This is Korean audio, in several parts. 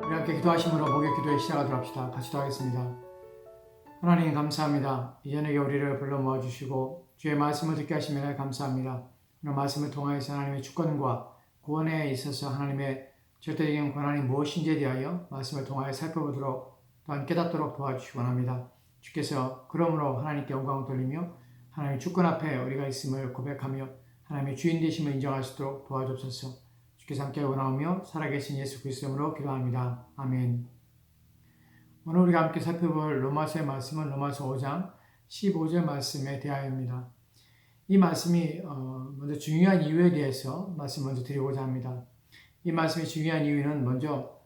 우리 함께 기도하심으로 목요 기도에 시작하도록 합시다. 같이 기도하겠습니다. 하나님 감사합니다. 이 저녁에 우리를 불러 모아주시고 주의 말씀을 듣게 하시면 감사합니다. 오늘 말씀을 통하여서 하나님의 주권과 구원에 있어서 하나님의 절대적인 권한이 무엇인지에 대하여 말씀을 통하여 살펴보도록 또한 깨닫도록 도와주시기 원합니다. 주께서 그러므로 하나님께 영광을 돌리며 하나님의 주권 앞에 우리가 있음을 고백하며 하나님의 주인 되심을 인정할 수 있도록 도와주옵소서. 주께서 함께 원하오며 살아계신 예수 그리스도로 기도합니다. 아멘. 오늘 우리가 함께 살펴볼 로마서의 말씀은 로마서 5장 15절 말씀에 대하여입니다. 이 말씀이 먼저 중요한 이유에 대해서 말씀 먼저 드리고자 합니다. 이 말씀의 중요한 이유는 먼저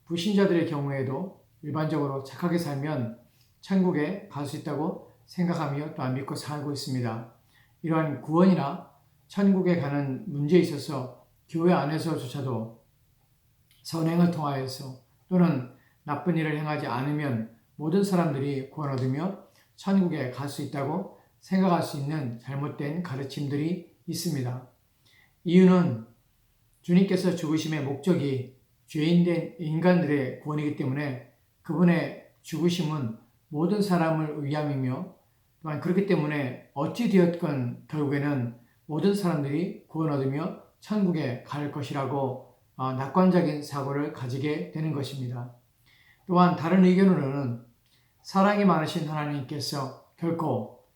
불신자들의 경우에도 일반적으로 착하게 살면 천국에 갈 수 있다고 생각하며 또한 믿고 살고 있습니다. 이러한 구원이나 천국에 가는 문제에 있어서 교회 안에서조차도 선행을 통하여서 또는 나쁜 일을 행하지 않으면 모든 사람들이 구원 얻으며 천국에 갈 수 있다고 생각할 수 있는 잘못된 가르침들이 있습니다. 이유는 주님께서 죽으심의 목적이 죄인된 인간들의 구원이기 때문에 그분의 죽으심은 모든 사람을 위함이며 또한 그렇기 때문에 어찌 되었건 결국에는 모든 사람들이 구원 얻으며 천국에 갈 것이라고 낙관적인 사고를 가지게 되는 것입니다. 또한 다른 의견으로는 사랑이 많으신 하나님께서 결코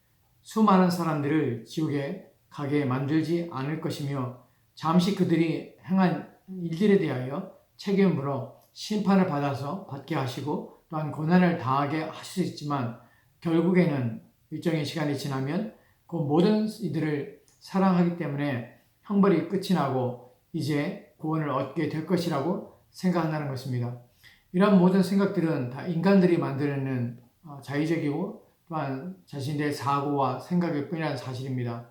수많은 사람들을 지옥에 가게 만들지 않을 것이며 잠시 그들이 행한 일들에 대하여 책임을 물어 심판을 받게 하시고 또한 고난을 당하게 하실 수 있지만 결국에는 일정의 시간이 지나면 그 모든 이들을 사랑하기 때문에 형벌이 끝이 나고 이제 구원을 얻게 될 것이라고 생각한다는 것입니다. 이런 모든 생각들은 다 인간들이 만들어내는 자의적이고 또한 자신들의 사고와 생각일 뿐이라는 사실입니다.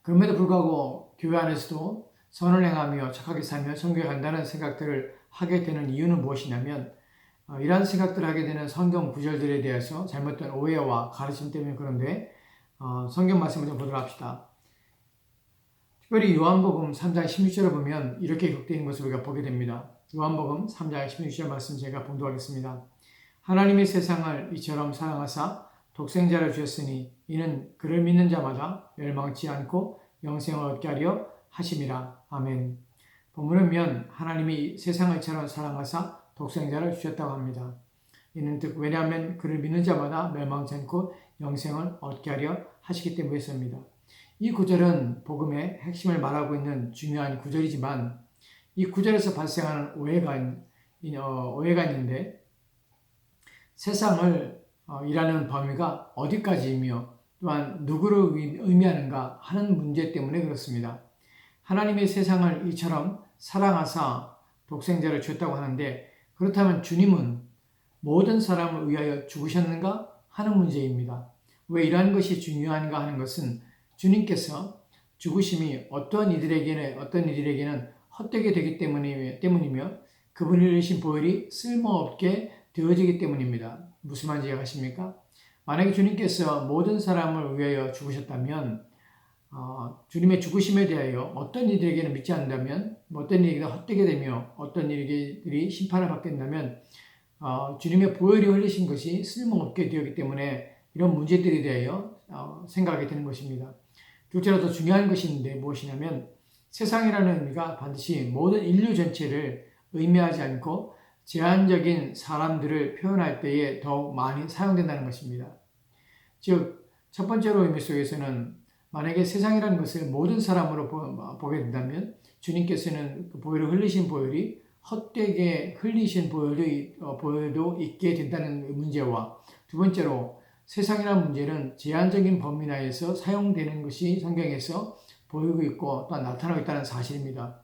그럼에도 불구하고 교회 안에서도 선을 행하며 착하게 살며 천국에 간다는 생각들을 하게 되는 이유는 무엇이냐면 이러한 생각들을 하게 되는 성경 구절들에 대해서 잘못된 오해와 가르침 때문에 그런데 성경 말씀을 좀 보도록 합시다. 특별히 요한복음 3장 16절을 보면 이렇게 기록되어 것을 우리가 보게 됩니다. 요한복음 3장 16절 말씀 제가 봉독하겠습니다. 하나님이 세상을 이처럼 사랑하사 독생자를 주셨으니 이는 그를 믿는 자마다 멸망치 않고 영생을 얻게 하려 하심이라. 아멘. 본문을 보면 하나님이 세상을 이처럼 사랑하사 독생자를 주셨다고 합니다. 이는 즉 왜냐하면 그를 믿는 자마다 멸망치 않고 영생을 얻게 하려 하시기 때문이었습니다. 이 구절은 복음의 핵심을 말하고 있는 중요한 구절이지만 이 구절에서 발생하는 오해가 있는데 세상을 이라는 범위가 어디까지이며 또한 누구를 의미하는가 하는 문제 때문에 그렇습니다. 하나님의 세상을 이처럼 사랑하사 독생자를 주었다고 하는데 그렇다면 주님은 모든 사람을 위하여 죽으셨는가 하는 문제입니다. 왜 이러한 것이 중요한가 하는 것은 주님께서 죽으심이 어떤 이들에게는 헛되게 되기 때문이며 그분이 흘리신 보혈이 쓸모없게 되어지기 때문입니다. 무슨 말인지 이해하십니까? 만약에 주님께서 모든 사람을 위하여 죽으셨다면 주님의 죽으심에 대하여 어떤 이들에게는 믿지 않는다면 어떤 이들에게는 헛되게 되며 어떤 이들이 심판을 받게 된다면 주님의 보혈이 흘리신 것이 쓸모없게 되었기 때문에 이런 문제들에 대하여 생각하게 되는 것입니다. 둘째로 더 중요한 것이 있는데 무엇이냐면 세상이라는 의미가 반드시 모든 인류 전체를 의미하지 않고 제한적인 사람들을 표현할 때에 더욱 많이 사용된다는 것입니다. 즉, 첫 번째로 의미 속에서는 만약에 세상이라는 것을 모든 사람으로 보게 된다면 주님께서는 그 보혈을 흘리신 보혈이 헛되게 흘리신 보혈도 있게 된다는 문제와 두 번째로 세상이라는 문제는 제한적인 범위 내에서 사용되는 것이 성경에서 보이고 있고 또 나타나고 있다는 사실입니다.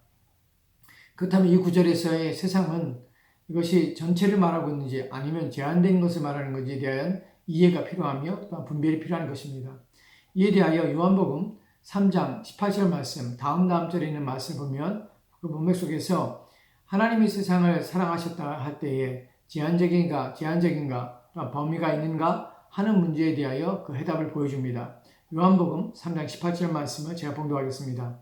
그렇다면 이 구절에서의 세상은 이것이 전체를 말하고 있는지 아니면 제한된 것을 말하는 것에 대한 이해가 필요하며 또 분별이 필요한 것입니다. 이에 대하여 요한복음 3장 18절 말씀 다음 절에 있는 말씀을 보면 그 문맥 속에서 하나님이 세상을 사랑하셨다 할 때에 제한적인가 범위가 있는가 하는 문제에 대하여 그 해답을 보여줍니다. 요한복음 3장 18절 말씀을 제가 봉독하겠습니다.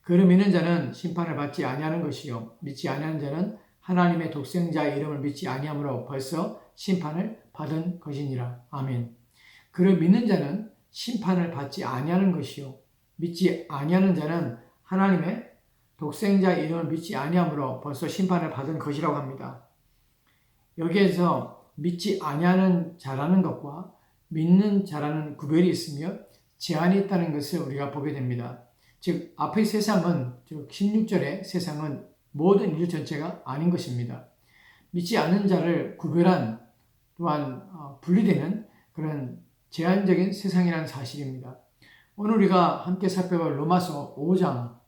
그를 믿는 자는 심판을 받지 아니하는 것이요 믿지 아니하는 자는 하나님의 독생자의 이름을 믿지 아니함으로 벌써 심판을 받은 것이니라. 아멘. 그를 믿는 자는 심판을 받지 아니하는 것이요 믿지 아니하는 자는 하나님의 독생자의 이름을 믿지 아니함으로 벌써 심판을 받은 것이라고 합니다. 여기에서 믿지 아니하는 자라는 것과 믿는 자라는 구별이 있으며 제한이 있다는 것을 우리가 보게 됩니다. 즉 앞의 세상은, 즉 16절의 세상은 모든 인류 전체가 아닌 것입니다. 믿지 않는 자를 구별한 또한 분리되는 그런 제한적인 세상이라는 사실입니다. 오늘 우리가 함께 살펴볼 로마서 5장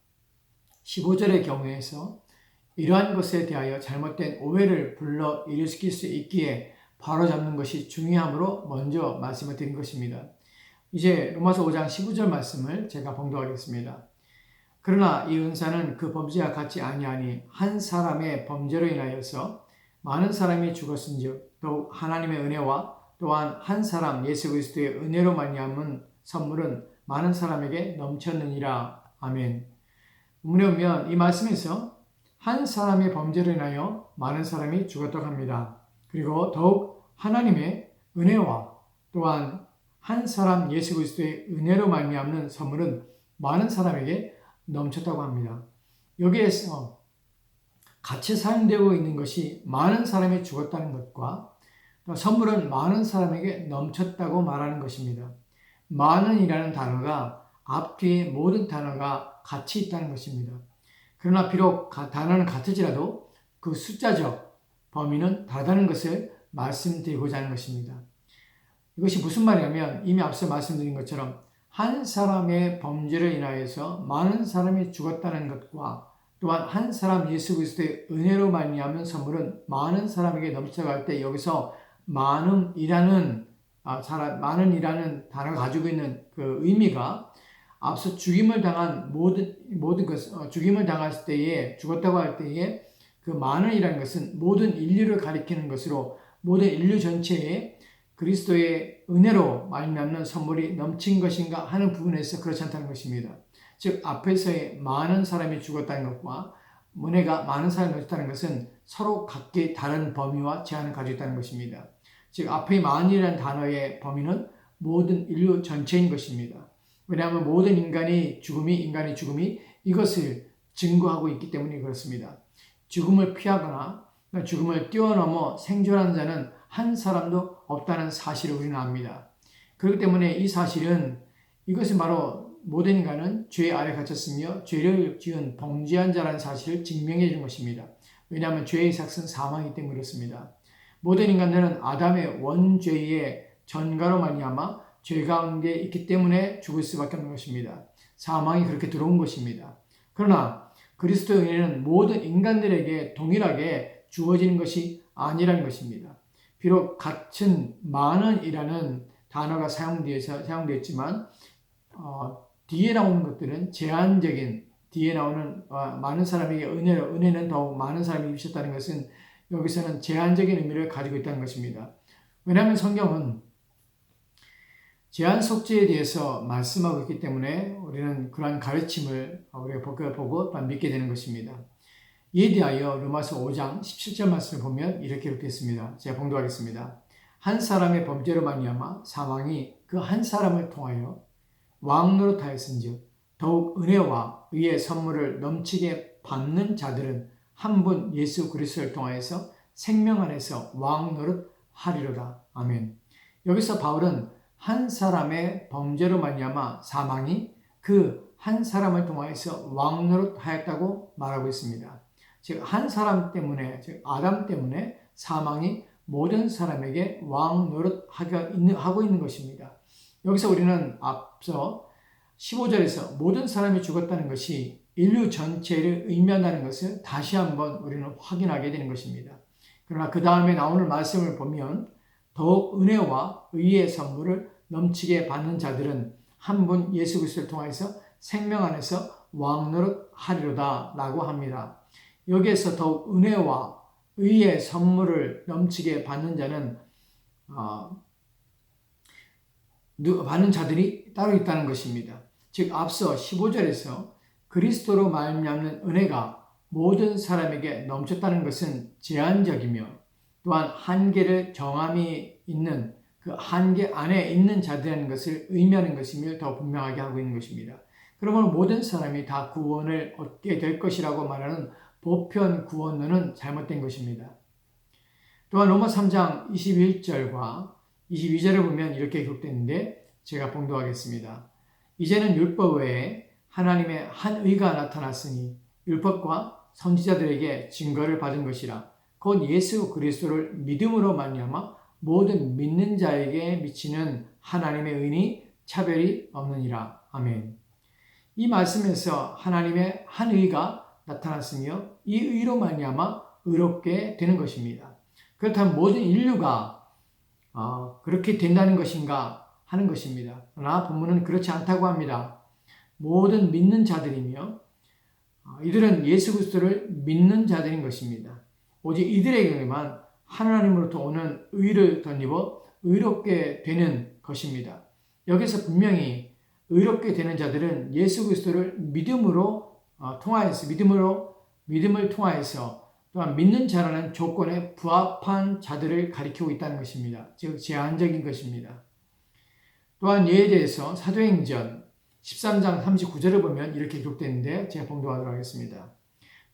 15절의 경우에서 이러한 것에 대하여 잘못된 오해를 불러 일으킬 수 있기에 바로잡는 것이 중요하므로 먼저 말씀을 드린 것입니다. 이제 로마서 5장 15절 말씀을 제가 봉독하겠습니다. 그러나 이 은사는 그 범죄와 같지 아니하니 한 사람의 범죄로 인하여서 많은 사람이 죽었은즉 더욱 하나님의 은혜와 또한 한 사람 예수 그리스도의 은혜로 말미암은 선물은 많은 사람에게 넘쳤느니라. 아멘. 본문에 보면 이 말씀에서 한 사람의 범죄로 인하여 많은 사람이 죽었다고 합니다. 그리고 더욱 하나님의 은혜와 또한 한 사람 예수 그리스도의 은혜로 말미암는 선물은 많은 사람에게 넘쳤다고 합니다. 여기에서 같이 사용되고 있는 것이 많은 사람이 죽었다는 것과 선물은 많은 사람에게 넘쳤다고 말하는 것입니다. 많은이라는 단어가 앞뒤의 모든 단어가 같이 있다는 것입니다. 그러나 비록 단어는 같을지라도 그 숫자적 범위는 다르다는 것을 말씀드리고자 하는 것입니다. 이것이 무슨 말이냐면 이미 앞서 말씀드린 것처럼 한 사람의 범죄를 인하여서 많은 사람이 죽었다는 것과 또한 한 사람 예수 그리스도의 은혜로 말미암은 선물은 많은 사람에게 넘쳐갈 때 여기서 많음이라는 단어가 가지고 있는 그 의미가 앞서 죽임을 당한 모든 것, 죽임을 당했을 때에 죽었다고 할 때에 그 많은이라는 것은 모든 인류를 가리키는 것으로 모든 인류 전체에 그리스도의 은혜로 말미암는 선물이 넘친 것인가 하는 부분에서 그렇지 않다는 것입니다. 즉 앞에서의 많은 사람이 죽었다는 것과 은혜가 많은 사람이 넘쳤다는 것은 서로 각기 다른 범위와 제한을 가지고 있다는 것입니다. 즉 앞의 많이라는 단어의 범위는 모든 인류 전체인 것입니다. 왜냐하면 모든 인간의 죽음이 이것을 증거하고 있기 때문에 그렇습니다. 죽음을 피하거나 죽음을 뛰어넘어 생존하는 자는 한 사람도 없다는 사실을 우리는 압니다. 그렇기 때문에 이 사실은 이것이 바로 모든 인간은 죄 아래 갇혔으며 죄를 지은 범죄한 자라는 사실을 증명해 준 것입니다. 왜냐하면 죄의 삭은 사망이기 때문에 그렇습니다. 모든 인간들은 아담의 원죄의 전가로 말미암아 죄 가운데 있기 때문에 죽을 수밖에 없는 것입니다. 사망이 그렇게 들어온 것입니다. 그러나 그리스도의 은혜는 모든 인간들에게 동일하게 주어지는 것이 아니라는 것입니다. 비록 같은 많은이라는 단어가 사용되었지만 뒤에 나오는 것들은 제한적인 뒤에 나오는 많은 사람에게 은혜는 더욱 많은 사람이 입으셨다는 것은 여기서는 제한적인 의미를 가지고 있다는 것입니다. 왜냐하면 성경은 제한 속죄에 대해서 말씀하고 있기 때문에 우리는 그러한 가르침을 우리가 보고 믿게 되는 것입니다. 이에 대하여 로마서 5장 17절 말씀을 보면 이렇게 기록했습니다. 제가 봉독하겠습니다. 한 사람의 범죄로 말미암아 사망이 그 한 사람을 통하여 왕노릇하였은즉 더욱 은혜와 의의 선물을 넘치게 받는 자들은 한 분 예수 그리스도를 통하여서 생명 안에서 왕노릇하리로다. 아멘. 여기서 바울은 한 사람의 범죄로 말미암아 사망이 그 한 사람을 통하여서 왕노릇하였다고 말하고 있습니다. 즉 한 사람 때문에, 즉 아담 때문에 사망이 모든 사람에게 왕노릇하고 있는 것입니다. 여기서 우리는 앞서 15절에서 모든 사람이 죽었다는 것이 인류 전체를 의미한다는 것을 다시 한번 우리는 확인하게 되는 것입니다. 그러나 그 다음에 나오는 말씀을 보면 더욱 은혜와 의의 선물을 넘치게 받는 자들은 한 분 예수 그리스도를 통해서 생명 안에서 왕노릇하리로다 라고 합니다. 여기에서 더욱 은혜와 의의 선물을 넘치게 받는 자는 받는 자들이 따로 있다는 것입니다. 즉 앞서 15절에서 그리스도로 말미암는 은혜가 모든 사람에게 넘쳤다는 것은 제한적이며 또한 한계를 정함이 있는 그 한계 안에 있는 자들이라는 것을 의미하는 것이며 더 분명하게 하고 있는 것입니다. 그러므로 모든 사람이 다 구원을 얻게 될 것이라고 말하는 보편 구원론은 잘못된 것입니다. 또한 로마 3장 21절과 22절을 보면 이렇게 기록되는데 제가 봉독하겠습니다. 이제는 율법 외에 하나님의 한 의가 나타났으니 율법과 선지자들에게 증거를 받은 것이라 곧 예수 그리스도를 믿음으로 말미암아 모든 믿는 자에게 미치는 하나님의 의니 차별이 없느니라. 아멘. 이 말씀에서 하나님의 한 의가 나타났으며 이 의로 말미암아 의롭게 되는 것입니다. 그렇다면 모든 인류가 그렇게 된다는 것인가 하는 것입니다. 그러나 본문은 그렇지 않다고 합니다. 모든 믿는 자들이며 이들은 예수 그리스도를 믿는 자들인 것입니다. 오직 이들에게만 하나님으로부터 오는 의를 덧입어 의롭게 되는 것입니다. 여기서 분명히 의롭게 되는 자들은 예수 그리스도를 믿음으로 통하여서 믿음을 통하여서 또한 믿는 자라는 조건에 부합한 자들을 가리키고 있다는 것입니다. 즉 제한적인 것입니다. 또한 이에 대해서 사도행전 13장 39절을 보면 이렇게 기록되는데 제가 봉독하도록 하겠습니다.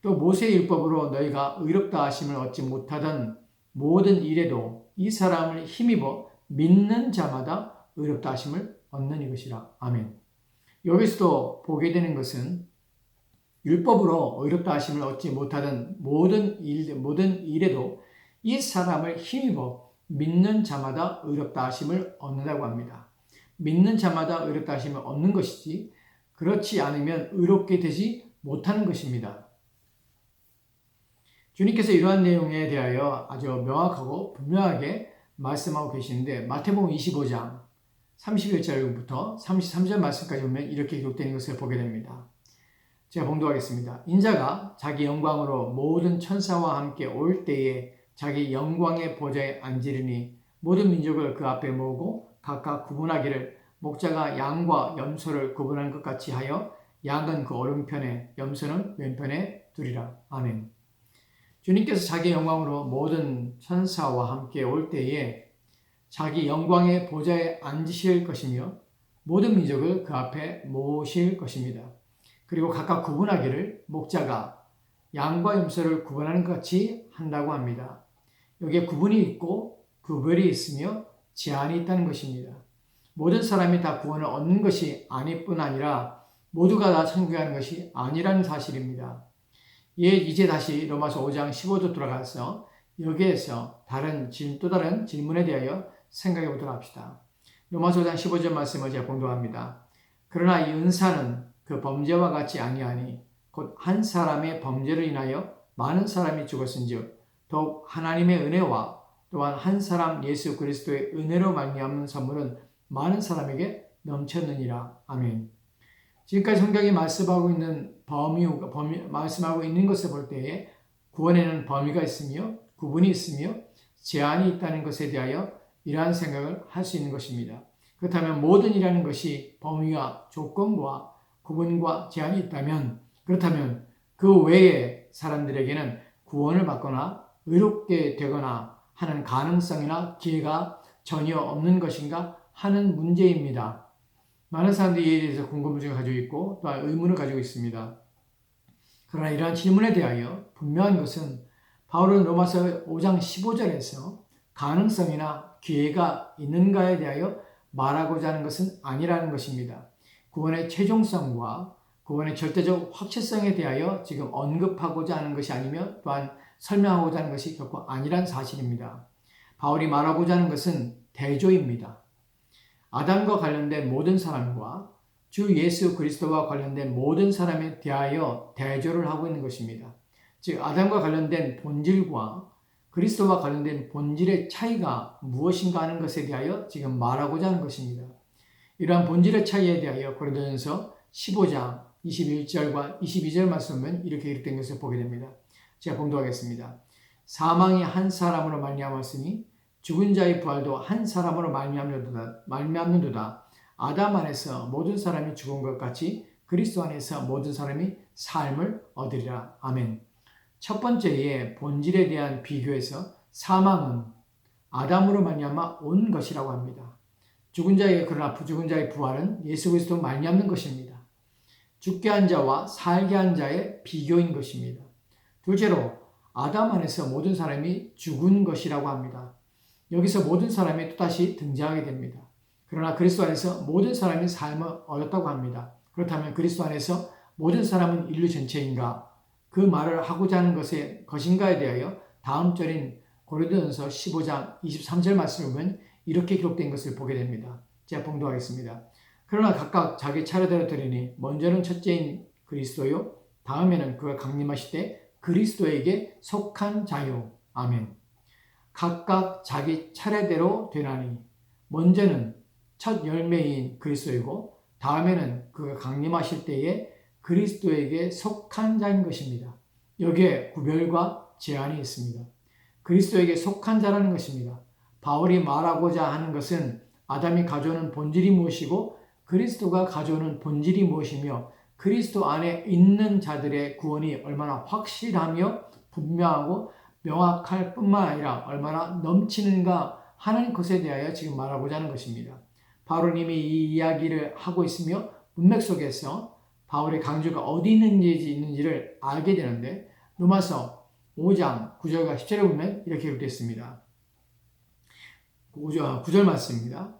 또 모세의 율법으로 너희가 의롭다 하심을 얻지 못하던 모든 일에도 이 사람을 힘입어 믿는 자마다 의롭다 하심을 얻는 이것이라. 아멘. 여기서도 보게 되는 것은 율법으로 의롭다 하심을 얻지 못하던 모든 일에도 이 사람을 힘입어 믿는 자마다 의롭다 하심을 얻는다고 합니다. 믿는 자마다 의롭다 하심을 얻는 것이지 그렇지 않으면 의롭게 되지 못하는 것입니다. 주님께서 이러한 내용에 대하여 아주 명확하고 분명하게 말씀하고 계시는데 마태복음 25장 31절부터 33절 말씀까지 보면 이렇게 기록되는 것을 보게 됩니다. 제가 봉독하겠습니다. 인자가 자기 영광으로 모든 천사와 함께 올 때에 자기 영광의 보좌에 앉으리니 모든 민족을 그 앞에 모으고 각각 구분하기를 목자가 양과 염소를 구분한 것 같이 하여 양은 그 오른편에 염소는 왼편에 두리라. 아멘. 주님께서 자기 영광으로 모든 천사와 함께 올 때에 자기 영광의 보좌에 앉으실 것이며 모든 민족을 그 앞에 모으실 것입니다. 그리고 각각 구분하기를 목자가 양과 염소를 구분하는 것 같이 한다고 합니다. 여기에 구분이 있고 구별이 있으며 제한이 있다는 것입니다. 모든 사람이 다 구원을 얻는 것이 아닐 뿐 아니라 모두가 다 천국에 가는 것이 아니라는 사실입니다. 이제 다시 로마서 5장 15절 돌아가서 여기에서 또 다른 질문에 대하여 생각해 보도록 합시다. 로마서 5장 15절 말씀을 제가 봉독합니다. 그러나 이 은사는 그 범죄와 같이 아니하니 곧 한 사람의 범죄를 인하여 많은 사람이 죽었은즉 더욱 하나님의 은혜와 또한 한 사람 예수 그리스도의 은혜로 말미암는 선물은 많은 사람에게 넘쳤느니라. 아멘. 지금까지 성경이 말씀하고 있는 것을 볼 때에 구원에는 범위가 있으며 구분이 있으며 제한이 있다는 것에 대하여 이러한 생각을 할 수 있는 것입니다. 그렇다면 모든이라는 것이 범위와 조건과 구분과 제한이 있다면 그렇다면 그 외의 사람들에게는 구원을 받거나 의롭게 되거나 하는 가능성이나 기회가 전혀 없는 것인가 하는 문제입니다. 많은 사람들이 이에 대해서 궁금증을 가지고 있고 또 의문을 가지고 있습니다. 그러나 이러한 질문에 대하여 분명한 것은 바울은 로마서 5장 15절에서 가능성이나 기회가 있는가에 대하여 말하고자 하는 것은 아니라는 것입니다. 구원의 최종성과 구원의 절대적 확실성에 대하여 지금 언급하고자 하는 것이 아니며 또한 설명하고자 하는 것이 결코 아니란 사실입니다. 바울이 말하고자 하는 것은 대조입니다. 아담과 관련된 모든 사람과 주 예수 그리스도와 관련된 모든 사람에 대하여 대조를 하고 있는 것입니다. 즉 아담과 관련된 본질과 그리스도와 관련된 본질의 차이가 무엇인가 하는 것에 대하여 지금 말하고자 하는 것입니다. 이러한 본질의 차이에 대하여 고린도전서 15장 21절과 22절 말씀은 이렇게 기록된 것을 보게 됩니다. 제가 봉독하겠습니다. 사망이 한 사람으로 말미암았으니 죽은 자의 부활도 한 사람으로 말미암는도다. 아담 안에서 모든 사람이 죽은 것 같이 그리스도 안에서 모든 사람이 삶을 얻으리라. 아멘. 첫 번째의 본질에 대한 비교에서 사망은 아담으로 말미암아 온 것이라고 합니다. 그러나 죽은 자의 부활은 예수 그리스도 말미암는 것입니다. 죽게 한 자와 살게 한 자의 비교인 것입니다. 둘째로 아담 안에서 모든 사람이 죽은 것이라고 합니다. 여기서 모든 사람이 또다시 등장하게 됩니다. 그러나 그리스도 안에서 모든 사람이 삶을 얻었다고 합니다. 그렇다면 그리스도 안에서 모든 사람은 인류 전체인가? 그 말을 하고자 하는 것인가에 대하여 다음 절인 고린도전서 15장 23절 말씀을 보면 이렇게 기록된 것을 보게 됩니다. 제가 봉독하겠습니다. 그러나 각각 자기 차례대로 드리니 먼저는 첫째인 그리스도요 다음에는 그가 강림하실 때 그리스도에게 속한 자요. 아멘. 각각 자기 차례대로 되나니 먼저는 첫 열매인 그리스도이고 다음에는 그가 강림하실 때에 그리스도에게 속한 자인 것입니다. 여기에 구별과 제한이 있습니다. 그리스도에게 속한 자라는 것입니다. 바울이 말하고자 하는 것은 아담이 가져오는 본질이 무엇이고 그리스도가 가져오는 본질이 무엇이며 그리스도 안에 있는 자들의 구원이 얼마나 확실하며 분명하고 명확할 뿐만 아니라 얼마나 넘치는가 하는 것에 대하여 지금 말하고자 하는 것입니다. 바울은 이미 이 이야기를 하고 있으며 문맥 속에서 바울의 강조가 어디 있는지를 알게 되는데 로마서 5장 9절과 10절에 보면 이렇게 기록되어 있습니다. 9절 말씀입니다.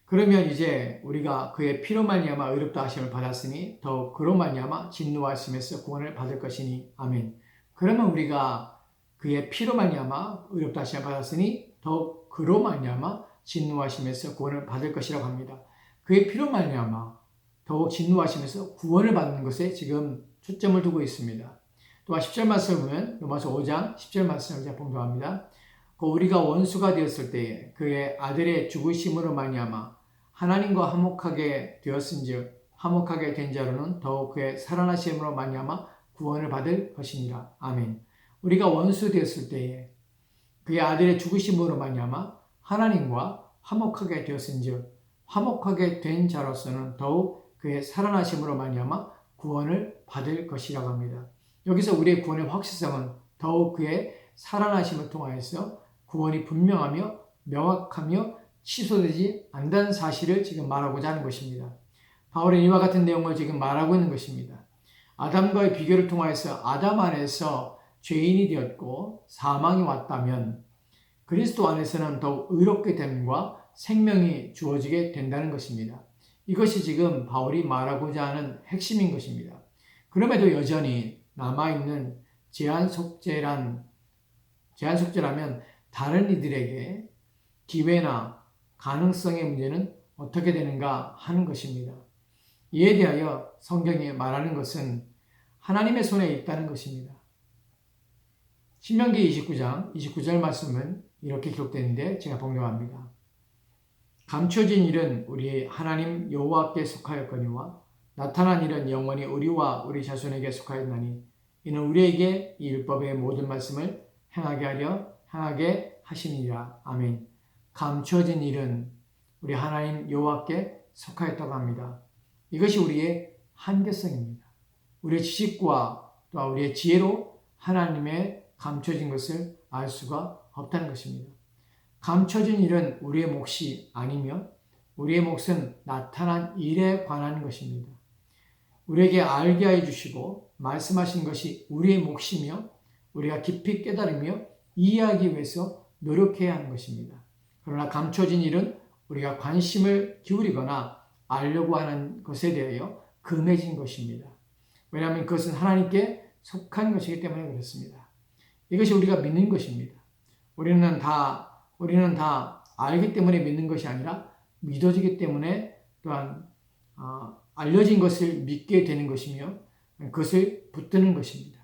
그러면 이제 우리가 그의 피로 말미암아 의롭다 하심을 받았으니 더욱 그로 말미암아 진노하심에서 구원을 받을 것이니 아멘. 그러면 우리가 그의 피로 말미암아 의롭다 하심을 받았으니 더욱 그로 말미암아 진노하심에서 구원을 받을 것이라고 합니다. 그의 피로 말미암아 더욱 진노하심에서 구원을 받는 것에 지금 초점을 두고 있습니다. 또한 10절 말씀을 보면 로마서 5장 10절 말씀을 제가 봉독합니다. 우리가 원수가 되었을 때에 그의 아들의 죽으심으로 말미암아 하나님과 화목하게 되었은즉 화목하게 된 자로는 더욱 그의 살아나심으로 말미암아 구원을 받을 것이니라. 아멘. 우리가 원수 되었을 때에 그의 아들의 죽으심으로 말미암아 하나님과 화목하게 되었은즉 화목하게 된 자로서는 더욱 그의 살아나심으로 말미암아 구원을 받을 것이라고 합니다. 여기서 우리의 구원의 확실성은 더욱 그의 살아나심을 통하여서 구원이 분명하며 명확하며 취소되지 않는다는 사실을 지금 말하고자 하는 것입니다. 바울은 이와 같은 내용을 지금 말하고 있는 것입니다. 아담과의 비교를 통하여서 아담 안에서 죄인이 되었고 사망이 왔다면 그리스도 안에서는 더욱 의롭게 됨과 생명이 주어지게 된다는 것입니다. 이것이 지금 바울이 말하고자 하는 핵심인 것입니다. 그럼에도 여전히 남아있는 제한 속죄라면 다른 이들에게 기회나 가능성의 문제는 어떻게 되는가 하는 것입니다. 이에 대하여 성경이 말하는 것은 하나님의 손에 있다는 것입니다. 신명기 29장 29절 말씀은 이렇게 기록되는데 제가 봉독합니다. 감춰진 일은 우리 하나님 여호와께 속하였거니와 나타난 일은 영원히 우리와 우리 자손에게 속하였나니 이는 우리에게 이 율법의 모든 말씀을 행하게 하시니라. 아멘. 감춰진 일은 우리 하나님 여호와께 속하였다고 합니다. 이것이 우리의 한계성입니다. 우리의 지식과 또 우리의 지혜로 하나님의 감춰진 것을 알 수가 없다는 것입니다. 감춰진 일은 우리의 몫이 아니며 우리의 몫은 나타난 일에 관한 것입니다. 우리에게 알게 해 주시고 말씀하신 것이 우리의 몫이며 우리가 깊이 깨달으며 이해하기 위해서 노력해야 하는 것입니다. 그러나 감춰진 일은 우리가 관심을 기울이거나 알려고 하는 것에 대하여 금해진 것입니다. 왜냐하면 그것은 하나님께 속한 것이기 때문에 그렇습니다. 이것이 우리가 믿는 것입니다. 우리는 다 알기 때문에 믿는 것이 아니라 믿어지기 때문에 또한 알려진 것을 믿게 되는 것이며 그것을 붙드는 것입니다.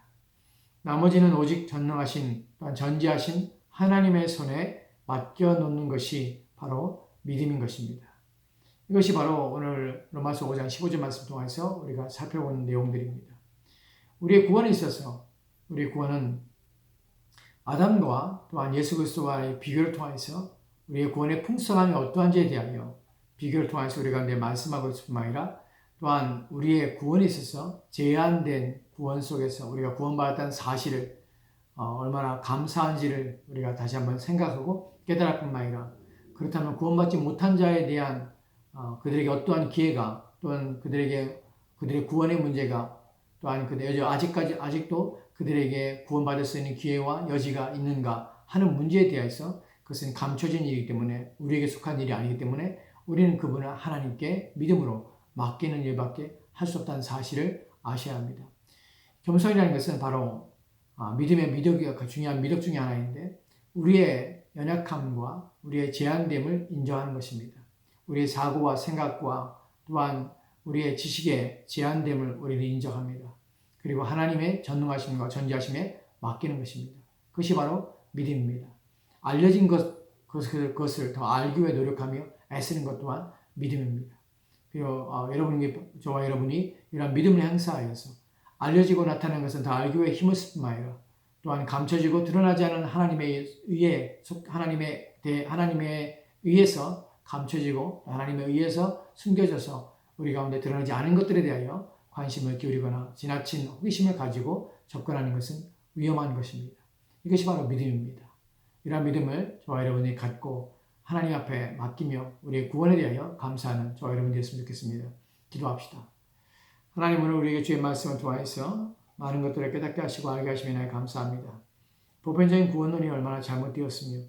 나머지는 오직 전능하신 또한 전지하신 하나님의 손에 맡겨놓는 것이 바로 믿음인 것입니다. 이것이 바로 오늘 로마서 5장 15절 말씀 통해서 우리가 살펴보는 내용들입니다. 우리의 구원에 있어서 우리의 구원은 아담과 또한 예수 그리스도와의 비교를 통해서 우리의 구원의 풍성함이 어떠한지에 대하여 비교를 통해서 우리가 말씀하고 있을 뿐만 아니라 또한 우리의 구원에 있어서 제한된 구원 속에서 우리가 구원받았다는 사실을 얼마나 감사한지를 우리가 다시 한번 생각하고 깨달을 뿐만 아니라, 그렇다면 구원받지 못한 자에 대한 그들에게 어떠한 기회가, 또한 그들의 구원의 문제가, 또한 아직도 그들에게 구원받을 수 있는 기회와 여지가 있는가 하는 문제에 대해서, 그것은 감춰진 일이기 때문에, 우리에게 속한 일이 아니기 때문에 우리는 그분을 하나님께 믿음으로 맡기는 일밖에 할 수 없다는 사실을 아셔야 합니다. 겸손이라는 것은 바로 믿음의 미덕이 중요한 미덕 중에 하나인데, 우리의 연약함과 우리의 제한됨을 인정하는 것입니다. 우리의 사고와 생각과 또한 우리의 지식의 제한됨을 우리는 인정합니다. 그리고 하나님의 전능하심과 전지하심에 맡기는 것입니다. 그것이 바로 믿음입니다. 알려진 그것을 더 알기 위해 노력하며 애쓰는 것 또한 믿음입니다. 그리고 저와 여러분이 이러한 믿음을 행사하여서 알려지고 나타나는 것은 더 알기 위해 힘을 쓸 뿐만 아니라, 또한 감춰지고 드러나지 않은 하나님에 의해서 감춰지고 하나님에 의해서 숨겨져서 우리 가운데 드러나지 않은 것들에 대하여 관심을 기울이거나 지나친 호기심을 가지고 접근하는 것은 위험한 것입니다. 이것이 바로 믿음입니다. 이러한 믿음을 저와 여러분이 갖고 하나님 앞에 맡기며 우리의 구원에 대하여 감사하는 저와 여러분이 되었으면 좋겠습니다. 기도합시다. 하나님, 오늘 우리에게 주의 말씀을 통하여서 많은 것들을 깨닫게 하시고 알게 하시면 감사합니다. 보편적인 구원론이 얼마나 잘못되었으며,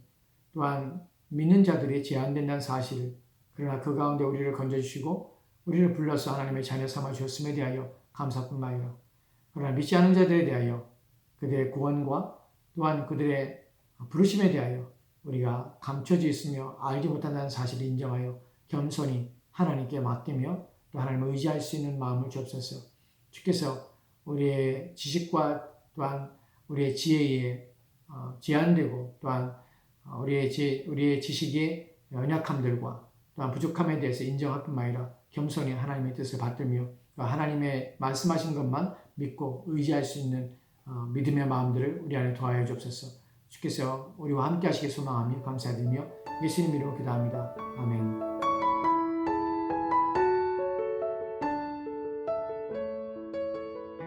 또한 믿는 자들이 제한된다는 사실을, 그러나 그 가운데 우리를 건져주시고 우리를 불러서 하나님의 자녀 삼아주셨음에 대하여 감사뿐만 아니라, 그러나 믿지 않은 자들에 대하여 그들의 구원과 또한 그들의 부르심에 대하여 우리가 감춰져 있으며 알지 못한다는 사실을 인정하여 겸손히 하나님께 맡기며 또 하나님을 의지할 수 있는 마음을 주옵소서. 주께서 우리의 지식과 또한 우리의 지혜에 제한되고, 또한 우리의 지식의 연약함들과 또한 부족함에 대해서 인정할 뿐만 아니라 겸손히 하나님의 뜻을 받들며 하나님의 말씀하신 것만 믿고 의지할 수 있는 믿음의 마음들을 우리 안에 더하여 주옵소서. 주께서 우리와 함께 하시길 소망하며 감사드리며 예수님 이름으로 기도합니다. 아멘.